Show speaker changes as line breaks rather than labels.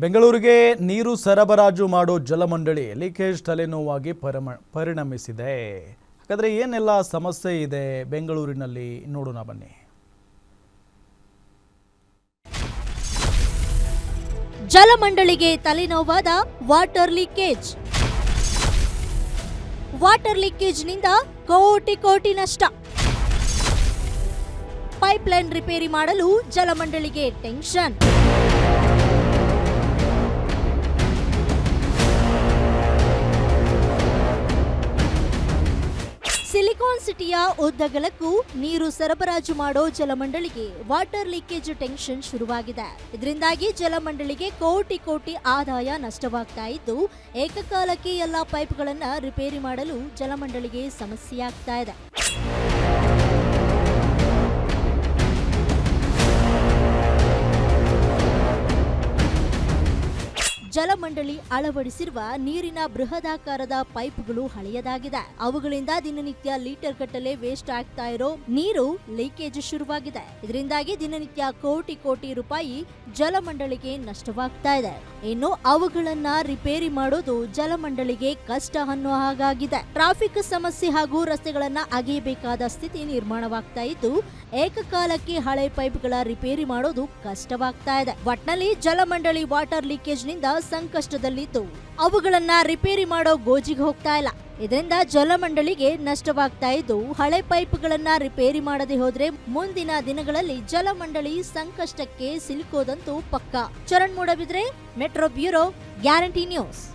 ಬೆಂಗಳೂರಿಗೆ ನೀರು ಸರಬರಾಜು ಮಾಡೋ ಜಲಮಂಡಳಿ ಲೀಕೇಜ್ ತಲೆನೋವಾಗಿ ಪರಿಣಮಿಸಿದೆ. ಹಾಗಾದರೆ ಏನೆಲ್ಲ ಸಮಸ್ಯೆ ಇದೆ ಬೆಂಗಳೂರಿನಲ್ಲಿ ನೋಡೋಣ ಬನ್ನಿ.
ಜಲಮಂಡಳಿಗೆ ತಲೆನೋವಾದ ವಾಟರ್ ಲೀಕೇಜ್. ವಾಟರ್ ಲೀಕೇಜ್ನಿಂದ ಕೋಟಿ ನಷ್ಟ. ಪೈಪ್ಲೈನ್ ರಿಪೇರಿ ಮಾಡಲು ಜಲಮಂಡಳಿಗೆ ಟೆನ್ಷನ್. ಸಿಲಿಕಾನ್ ಸಿಟಿಯ ಉದ್ದಗಲಕ್ಕೂ ನೀರು ಸರಬರಾಜು ಮಾಡೋ ಜಲಮಂಡಳಿಗೆ ವಾಟರ್ ಲೀಕೇಜ್ ಟೆನ್ಷನ್ ಶುರುವಾಗಿದೆ. ಇದರಿಂದಾಗಿ ಜಲಮಂಡಳಿಗೆ ಕೋಟಿ ಆದಾಯ ನಷ್ಟವಾಗ್ತಾ ಇದ್ದು, ಏಕಕಾಲಕ್ಕೆ ಎಲ್ಲಾ ಪೈಪ್ಗಳನ್ನ ರಿಪೇರಿ ಮಾಡಲು ಜಲಮಂಡಳಿಗೆ ಸಮಸ್ಯೆಯಾಗ್ತಾ ಇದೆ. ಜಲಮಂಡಳಿ ಅಳವಡಿಸಿರುವ ನೀರಿನ ಬೃಹದಾಕಾರದ ಪೈಪ್ಗಳು ಹಳೆಯದಾಗಿದೆ. ಅವುಗಳಿಂದ ದಿನನಿತ್ಯ ಲೀಟರ್ ಗಟ್ಟಲೆ ವೇಸ್ಟ್ ಆಗ್ತಾ ಇರೋ ನೀರು ಲೀಕೇಜ್ ಶುರುವಾಗಿದೆ. ಇದರಿಂದಾಗಿ ದಿನನಿತ್ಯ ಕೋಟಿ ರೂಪಾಯಿ ಜಲಮಂಡಳಿಗೆ ನಷ್ಟವಾಗ್ತಾ ಇದೆ. ಇನ್ನು ಅವುಗಳನ್ನ ರಿಪೇರಿ ಮಾಡೋದು ಜಲಮಂಡಳಿಗೆ ಕಷ್ಟ ಅನ್ನೋ ಹಾಗಾಗಿದೆ. ಟ್ರಾಫಿಕ್ ಸಮಸ್ಯೆ ಹಾಗೂ ರಸ್ತೆಗಳನ್ನ ಅಗೆಯಬೇಕಾದ ಸ್ಥಿತಿ ನಿರ್ಮಾಣವಾಗ್ತಾ ಇದ್ದು, ಏಕಕಾಲಕ್ಕೆ ಹಳೆ ಪೈಪ್ಗಳ ರಿಪೇರಿ ಮಾಡೋದು ಕಷ್ಟವಾಗ್ತಾ ಇದೆ. ಒಟ್ನಲ್ಲಿ ಜಲಮಂಡಳಿ ವಾಟರ್ ಲೀಕೇಜ್ ನಿಂದ ಸಂಕಷ್ಟದಲ್ಲಿದ್ದು, ಅವುಗಳನ್ನ ರಿಪೇರಿ ಮಾಡೋ ಗೋಜಿಗೆ ಹೋಗ್ತಾ ಇಲ್ಲ. ಇದರಿಂದ ಜಲಮಂಡಳಿಗೆ ನಷ್ಟವಾಗ್ತಾ ಇದ್ದು, ಹಳೆ ಪೈಪ್ಗಳನ್ನ ರಿಪೇರಿ ಮಾಡದೆ ಹೋದ್ರೆ ಮುಂದಿನ ದಿನಗಳಲ್ಲಿ ಜಲಮಂಡಳಿ ಸಂಕಷ್ಟಕ್ಕೆ ಸಿಲುಕೋದಂತೂ ಪಕ್ಕಾ. Charan Moodbidri, metro bureau, guarantee news.